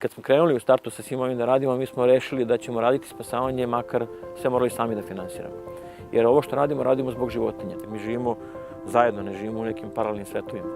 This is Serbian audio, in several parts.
Kad smo krenuli u startu sa svim ovim da radimo, mi smo rešili da ćemo raditi spasavanje, makar sve morali sami da finansiramo. Jer ovo što radimo, radimo zbog životinja. Mi živimo zajedno, ne živimo u nekim paralelnim svetovima.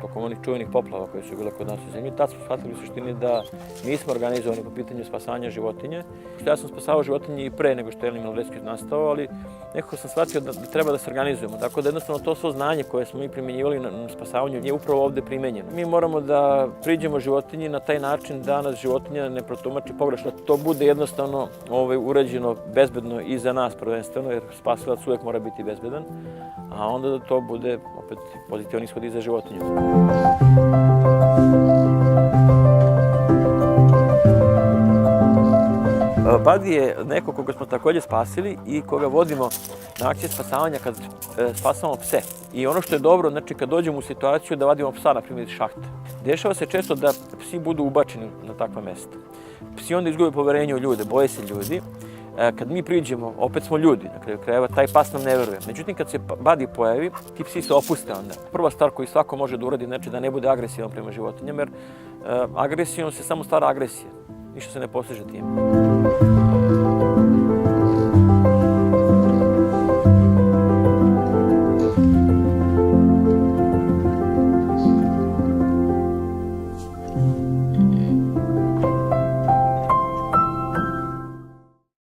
Tokom onih čuvenih poplava koje su bile kod nas u zemlji, tad smo shvatili u suštini da nismo organizovani po pitanju spasavanja životinje. Ja sam spasavao životinje i pre nego što je Miloreskis nastao, ali nekako sam shvatio da treba da se organizujemo. Tako da jednostavno to svo znanje koje smo mi primenjivali na spasavanju je upravo ovde primenjeno. Mi moramo da priđemo životinji na taj način da nas životinja ne protumači pogrešno. To bude jednostavno urađeno bezbedno i za nas prvenstveno, jer spasilac uvek mora biti bezbedan, a onda da to bude opet pozitivan ishod i za životinju. Badi je neko koga smo takođe spasili i koga vodimo na akcije spasavanja kad spasavamo pse. I ono što je dobro, znači kad dođemo u situaciju da vadimo psa, na primjer, iz šahte. Dešava se često da psi budu ubačeni na takva mesta. Psi onda izgube poverenje u ljude, boje se ljudi. Kad mi priđemo, opet smo ljudi, na kraju krajeva, taj pas nam ne veruje. Međutim, kad se Badi pojavi, ti psi se opuste onda. Prva stvar koju svako može da uradi, znači da ne bude agresivan prema životinjama, jer agresijom se samo stvara agresija. Ništa se ne postiže time.